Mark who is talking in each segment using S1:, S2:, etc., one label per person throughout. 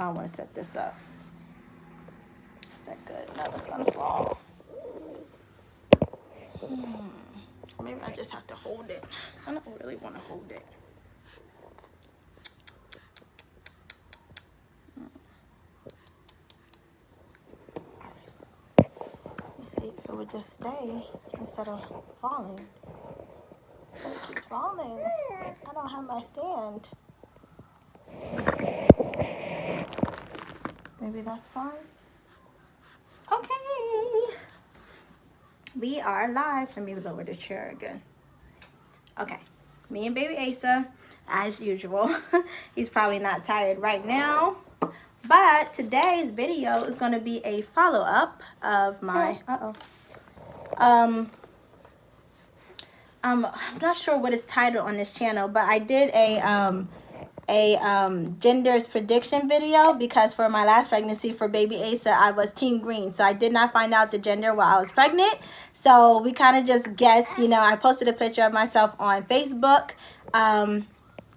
S1: how I want to set this up. Is that good? No, it's gonna fall. Maybe I just have to hold it. I don't really want to hold it. Let's see if it would just stay instead of falling. But it keeps falling. I don't have my stand. Maybe that's fine. Okay. We are live. Let me lower the chair again. Okay. Me and baby Asa, as usual. He's probably not tired right now. But today's video is going to be a follow-up of my... I'm not sure what is titled on this channel, but I did a genders prediction video because for my last pregnancy for baby Asa, I was team green. So I did not find out the gender while I was pregnant. So we kind of just guessed, you know, I posted a picture of myself on Facebook,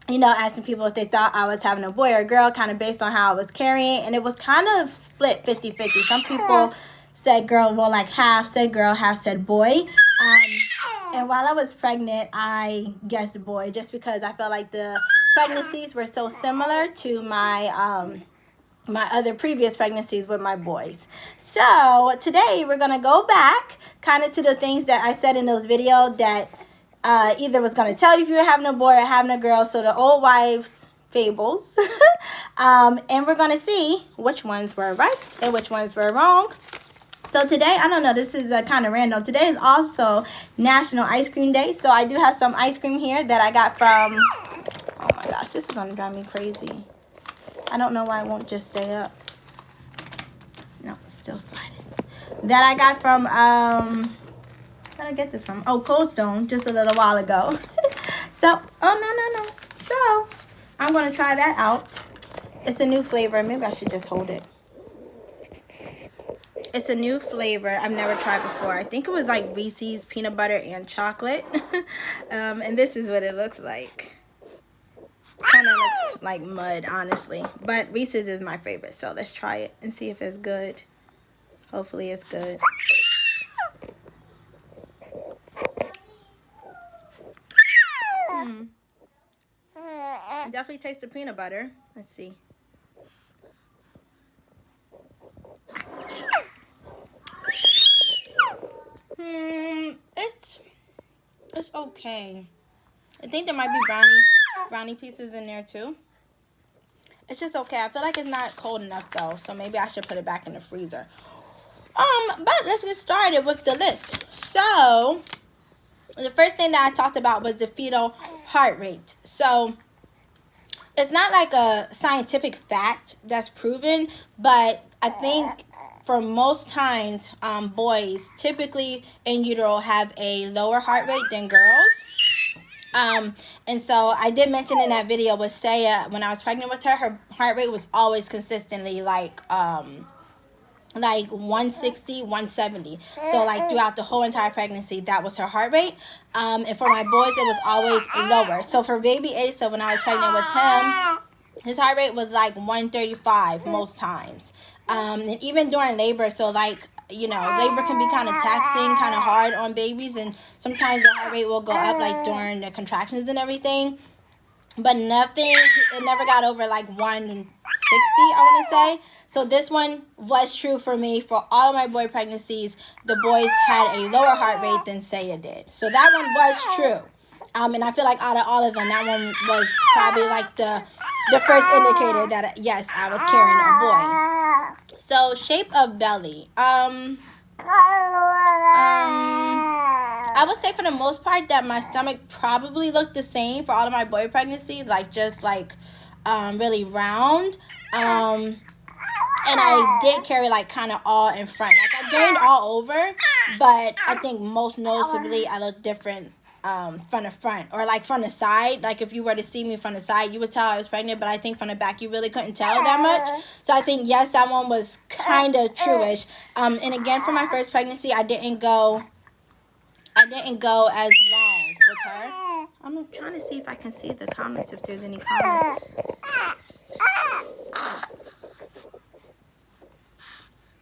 S1: you know, asking people if they thought I was having a boy or a girl, kind of based on how I was carrying. And it was kind of split 50-50. Some people said girl, well, like half said girl, half said boy. And while I was pregnant, I guessed boy just because I felt like the pregnancies were so similar to my my other previous pregnancies with my boys. So today we're going to go back kind of to the things that I said in those videos that either was going to tell you if you were having a boy or having a girl. So the old wives fables. And we're going to see which ones were right and which ones were wrong. So today, I don't know, this is kind of random. Today is also National Ice Cream Day. So I do have some ice cream here that I got from, oh my gosh, this is going to drive me crazy. I don't know why it won't just stay up. No, it's still sliding. That I got from, where did I get this from? Oh, Cold Stone, just a little while ago. So, oh, no. So, I'm going to try that out. It's a new flavor. Maybe I should just hold it. It's a new flavor I've never tried before. I think it was like Reese's peanut butter and chocolate. And this is what it looks like. Kind of looks like mud, honestly. But Reese's is my favorite. So let's try it and see if it's good. Hopefully it's good. I definitely taste the peanut butter. Let's see. It's okay. I think there might be brownie pieces in there too. It's just okay. I feel like it's not cold enough though, so maybe I should put it back in the freezer. But let's get started with the list. So, the first thing that I talked about was the fetal heart rate. So, it's not like a scientific fact that's proven, but I think for most times, boys typically in utero have a lower heart rate than girls. And so I did mention in that video with Saya, when I was pregnant with her, her heart rate was always consistently like 160, 170. So like throughout the whole entire pregnancy, that was her heart rate. And for my boys, it was always lower. So for baby Asa, when I was pregnant with him, his heart rate was like 135 most times. And even during labor, so like, you know, labor can be kind of taxing, kind of hard on babies. And sometimes the heart rate will go up like during the contractions and everything. But it never got over like 160, I want to say. So this one was true for me. For all of my boy pregnancies, the boys had a lower heart rate than Saya did. So that one was true. And I feel like out of all of them, that one was probably like the first indicator that, yes, I was carrying a boy. So shape of belly. I would say for the most part that my stomach probably looked the same for all of my boy pregnancies, like just like really round. And I did carry like kind of all in front. Like I gained all over, but I think most noticeably I look different from the front or like from the side. Like if you were to see me from the side, you would tell I was pregnant, but I think from the back you really couldn't tell that much. So I think yes, that one was kind of true-ish. And again, for my first pregnancy, I didn't go as long with her. I'm trying to see if I can see the comments, if there's any comments.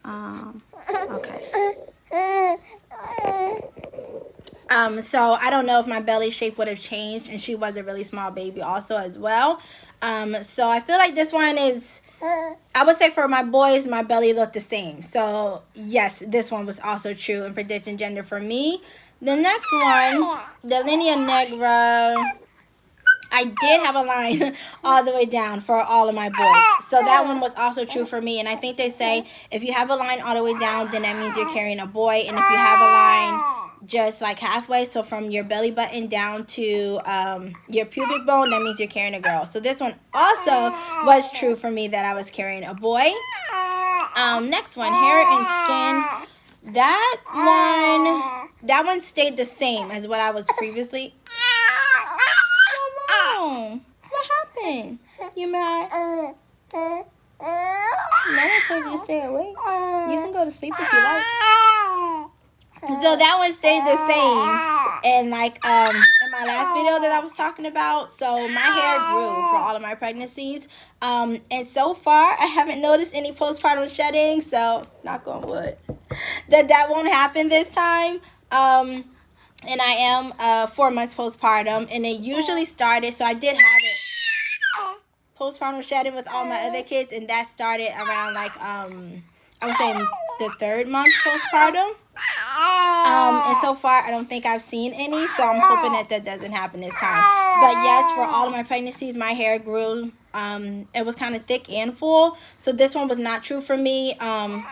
S1: Okay. So I don't know if my belly shape would have changed, and she was a really small baby also as well. So I feel like this one is, I would say for my boys, my belly looked the same. So yes, this one was also true in predicting gender for me. The next one, the linea negra, I did have a line all the way down for all of my boys. So that one was also true for me. And I think they say if you have a line all the way down, then that means you're carrying a boy. And if you have a line just like halfway, so from your belly button down to your pubic bone, that means you're carrying a girl. So this one also was true for me, that I was carrying a boy. Next one, hair and skin. That one stayed the same as what I was previously. Mom, what happened? You mad? No one told you to stay awake. You can go to sleep if you like. So that one stayed the same. And like in my last video that I was talking about, so my hair grew for all of my pregnancies. And so far I haven't noticed any postpartum shedding, so knock on wood that won't happen this time. And I am 4 months postpartum, and it usually started, so I did have it postpartum shedding with all my other kids, and that started around like I would say the 3rd month postpartum. And so far I don't think I've seen any, so I'm hoping that doesn't happen this time. But yes, for all of my pregnancies, my hair grew. It was kind of thick and full, so this one was not true for me. And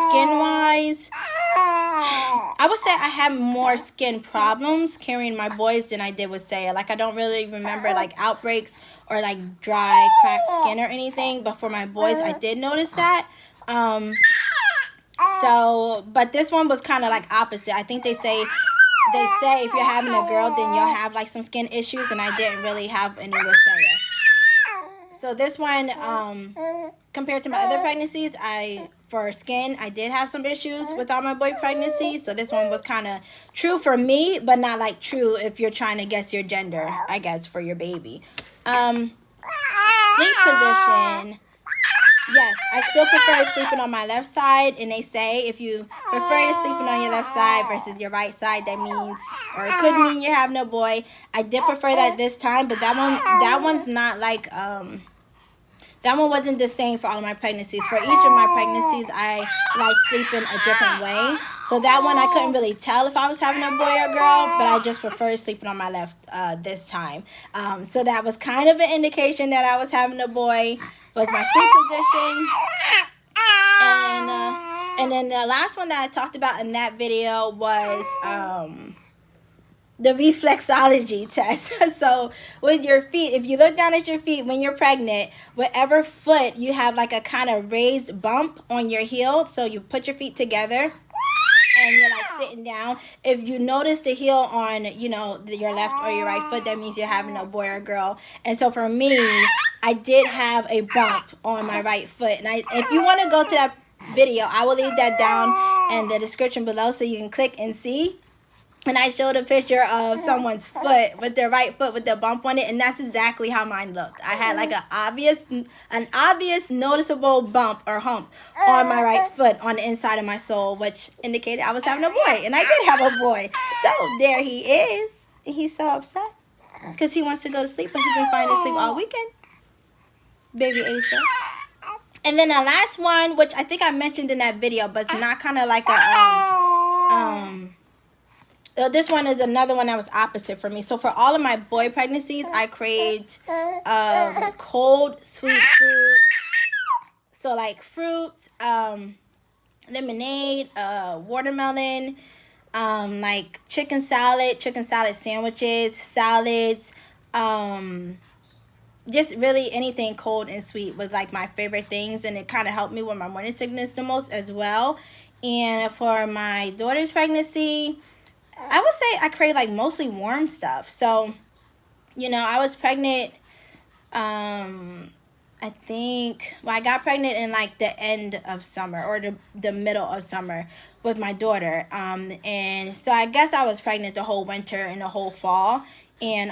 S1: skin wise, I would say I had more skin problems carrying my boys than I did with Saya. Like, I don't really remember like outbreaks or like dry, cracked skin or anything. But for my boys, I did notice that. But this one was kind of like opposite. I think they say if you're having a girl, then you'll have like some skin issues, and I didn't really have any with Saya. So this one, compared to my other pregnancies, for skin, I did have some issues with all my boy pregnancies. So this one was kind of true for me, but not like true if you're trying to guess your gender, I guess, for your baby. Sleep position. Yes, I still prefer sleeping on my left side, and they say if you prefer sleeping on your left side versus your right side, that means, or it could mean you have no boy. I did prefer that this time, but that one's not like that one wasn't the same for all of my pregnancies. For each of my pregnancies, I like sleeping a different way. So that one, I couldn't really tell if I was having a boy or girl, but I just preferred sleeping on my left this time. So that was kind of an indication that I was having a boy, was my sleep position. And then the last one that I talked about in that video was the reflexology test. So with your feet, if you look down at your feet when you're pregnant, whatever foot you have like a kind of raised bump on your heel, so you put your feet together and you're like sitting down. If you notice the heel on, your left or your right foot, that means you're having a boy or girl. And so for me, I did have a bump on my right foot. And if you want to go to that video, I will leave that down in the description below so you can click and see. And I showed a picture of someone's foot with their right foot with the bump on it, and that's exactly how mine looked. I had like an obvious noticeable bump or hump on my right foot on the inside of my sole, which indicated I was having a boy, and I did have a boy. So there he is. He's so upset because he wants to go to sleep, but he's been finding sleep all weekend. Baby Asa. And then the last one, which I think I mentioned in that video, but it's not kind of like this one is another one that was opposite for me. So for all of my boy pregnancies, I craved cold, sweet fruits. So like fruits, lemonade, watermelon, like chicken salad sandwiches, salads, just really anything cold and sweet was like my favorite things, and it kind of helped me with my morning sickness the most as well. And for my daughter's pregnancy, I would say I crave like mostly warm stuff. So, I was pregnant, I think, I got pregnant in like the end of summer or the middle of summer with my daughter. And so I guess I was pregnant the whole winter and the whole fall. And,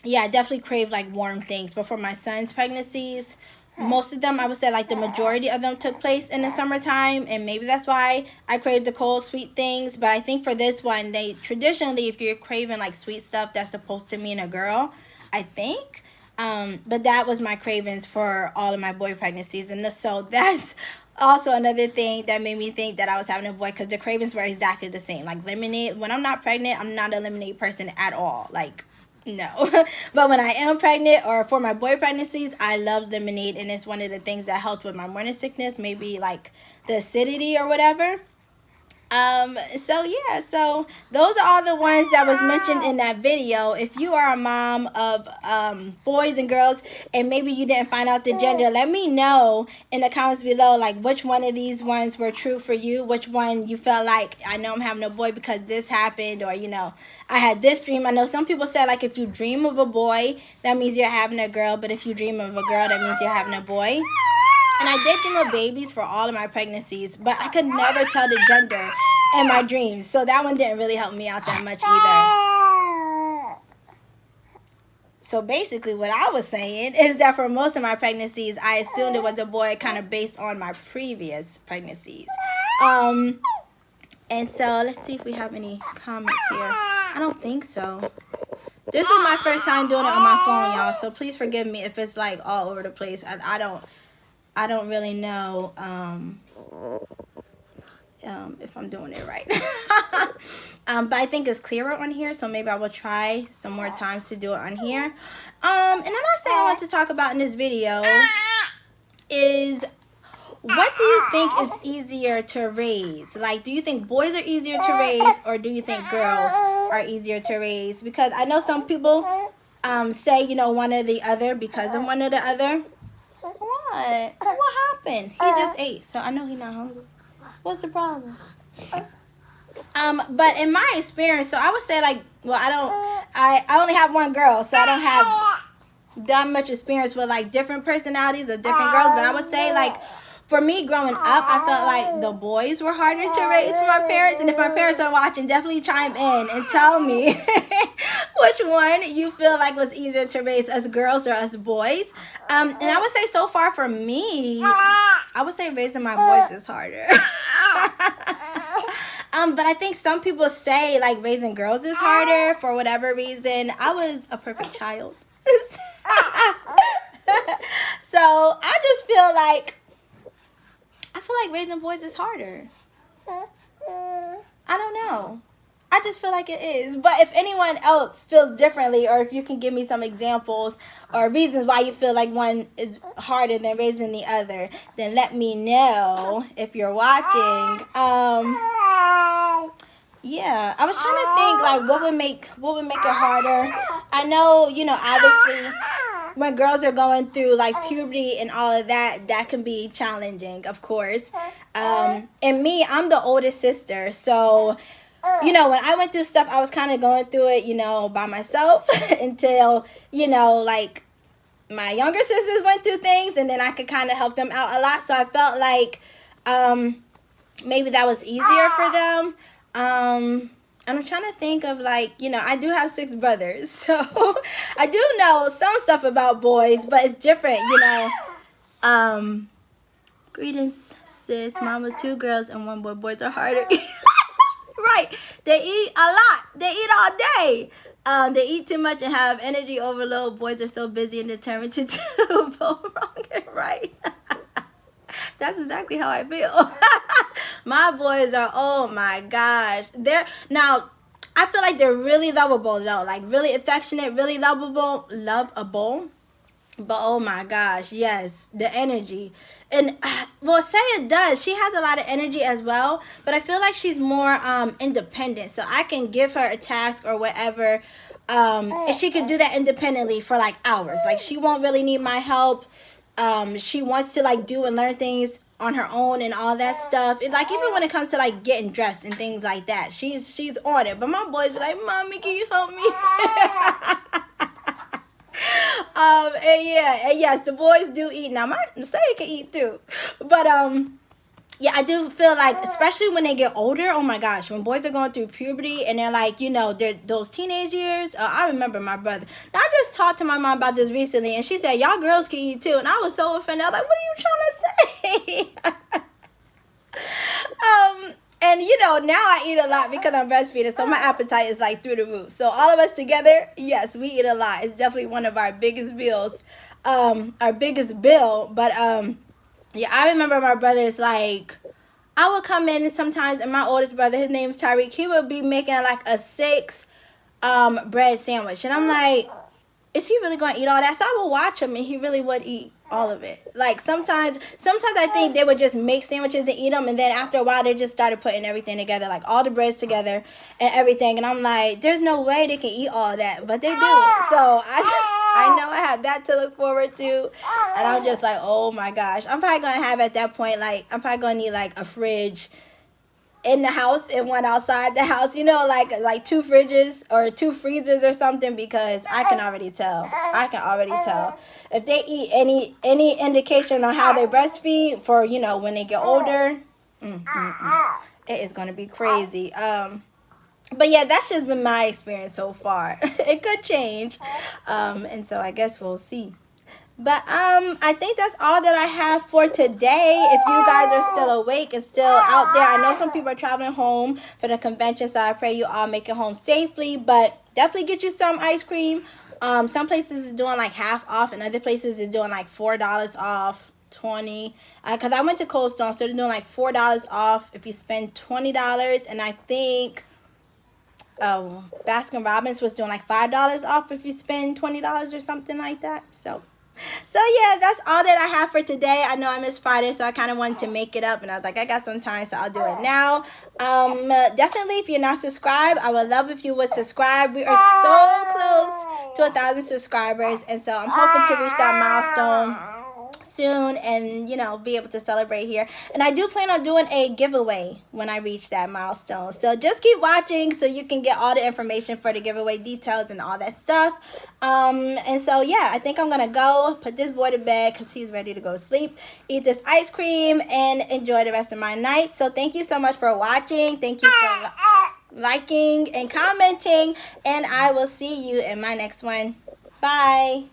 S1: yeah, I definitely crave like warm things. But for my son's pregnancies, most of them, I would say like the majority of them took place in the summertime, and maybe that's why I craved the cold sweet things. But I think for this one, they traditionally, if you're craving like sweet stuff, that's supposed to mean a girl, I think. But that was my cravings for all of my boy pregnancies, and so that's also another thing that made me think that I was having a boy, because the cravings were exactly the same. Like lemonade, when I'm not pregnant, I'm not a lemonade person at all. Like, no. But when I am pregnant or for my boy pregnancies, I love lemonade, and it's one of the things that helped with my morning sickness, maybe like the acidity or whatever. So yeah, so those are all the ones that was mentioned in that video. If you are a mom of boys and girls, and maybe you didn't find out the gender, let me know in the comments below, like which one of these ones were true for you, which one you felt like, I know I'm having a boy because this happened, or I had this dream. I know some people said like if you dream of a boy, that means you're having a girl, but if you dream of a girl, that means you're having a boy. And I did dream of babies for all of my pregnancies, but I could never tell the gender in my dreams. So that one didn't really help me out that much either. So basically what I was saying is that for most of my pregnancies, I assumed it was a boy, kind of based on my previous pregnancies. And so let's see if we have any comments here. I don't think so. This is my first time doing it on my phone, y'all. So please forgive me if it's like all over the place. I don't really know if I'm doing it right. But I think it's clearer on here, so maybe I will try some more times to do it on here. And another thing I want to talk about in this video is, what do you think is easier to raise? Like, do you think boys are easier to raise, or do you think girls are easier to raise? Because I know some people say, one or the other because of one or the other. What? What happened? He just ate, so I know he's not hungry. What's the problem? But in my experience, so I would say like, well, I only have one girl, so I don't have that much experience with like different personalities of different girls. But I would say like, for me growing up, I felt like the boys were harder to raise for my parents. And if my parents are watching, definitely chime in and tell me which one you feel like was easier to raise, us girls or us boys. And I would say so far for me, I would say raising my boys is harder. But I think some people say like raising girls is harder for whatever reason. I was a perfect child. So I just feel like, raising boys is harder. I don't know. I just feel like it is. But if anyone else feels differently, or if you can give me some examples or reasons why you feel like one is harder than raising the other, then let me know if you're watching. Yeah, I was trying to think like what would make it harder. I know, obviously when girls are going through like puberty and all of that, that can be challenging, of course. And me, I'm the oldest sister, so when I went through stuff, I was kind of going through it, by myself until, like my younger sisters went through things, and then I could kind of help them out a lot. So I felt like maybe that was easier for them. I'm trying to think of like, I do have 6 brothers, so I do know some stuff about boys, but it's different, Greetings, sis. Mom with 2 girls and 1 boy. Boys are harder. Right. They eat a lot. They eat all day. They eat too much and have energy overload. Boys are so busy and determined to do both wrong and right. That's exactly how I feel. My boys are, oh my gosh. I feel like they're really lovable though. Like really affectionate, really lovable. But oh my gosh, yes, the energy. And well, Saya does. She has a lot of energy as well. But I feel like she's more independent. So I can give her a task or whatever. And she could do that independently for like hours. Like she won't really need my help. She wants to like do and learn things on her own and all that stuff. And like even when it comes to like getting dressed and things like that, she's on it. But my boys be like, Mommy, can you help me? And yes, the boys do eat. Now my Saya can eat too, but yeah, I do feel like, especially when they get older, oh my gosh, when boys are going through puberty and they're like, you know, they're those teenage years. I remember my brother. Now, I just talked to my mom about this recently, and she said, y'all girls can eat too. And I was so offended. I was like, what are you trying to say? And you know, now I eat a lot because I'm breastfeeding, so my appetite is like through the roof. So all of us together, yes, we eat a lot. It's definitely one of our biggest bills, our biggest bill. But yeah, I remember my brother's like, I would come in sometimes, and my oldest brother, his name's Tyreek, he would be making like a 6 bread sandwich, and I'm like, is he really going to eat all that? So I would watch him, and he really would eat all of it. Like sometimes I think they would just make sandwiches and eat them, and then after a while they just started putting everything together, like all the breads together and everything. And I'm like, there's no way they can eat all of that, but they do. So I know I have that to look forward to, and I'm just like, oh my gosh, I'm probably gonna have at that point, like I'm probably gonna need like a fridge in the house and one outside the house, you know, like 2 fridges or 2 freezers or something, because I can already tell. If they eat any indication on how they breastfeed for, you know, when they get older, it is going to be crazy. But yeah, that's just been my experience so far. It could change, and so I guess we'll see. But I think that's all that I have for today. If you guys are still awake and still out there, I know some people are traveling home for the convention, so I pray you all make it home safely. But definitely get you some ice cream. Some places is doing like half off, and other places is doing like $4 off, 20. Because I went to Cold Stone, so they're doing like $4 off if you spend $20, and I think Baskin Robbins was doing like $5 off if you spend $20 or something like that. So yeah, that's all that I have for today. I know I missed Friday, so I kind of wanted to make it up, and I was like, I got some time, so I'll do it now. Definitely, if you're not subscribed, I would love if you would subscribe. We are so close to 1,000 subscribers, and so I'm hoping to reach that milestone soon, and you know, be able to celebrate here. And I do plan on doing a giveaway when I reach that milestone, so just keep watching so you can get all the information for the giveaway details and all that stuff. And so yeah, I think I'm gonna go put this boy to bed because he's ready to go to sleep, eat this ice cream, and enjoy the rest of my night. So thank you so much for watching. Thank you for liking and commenting, and I will see you in my next one. Bye.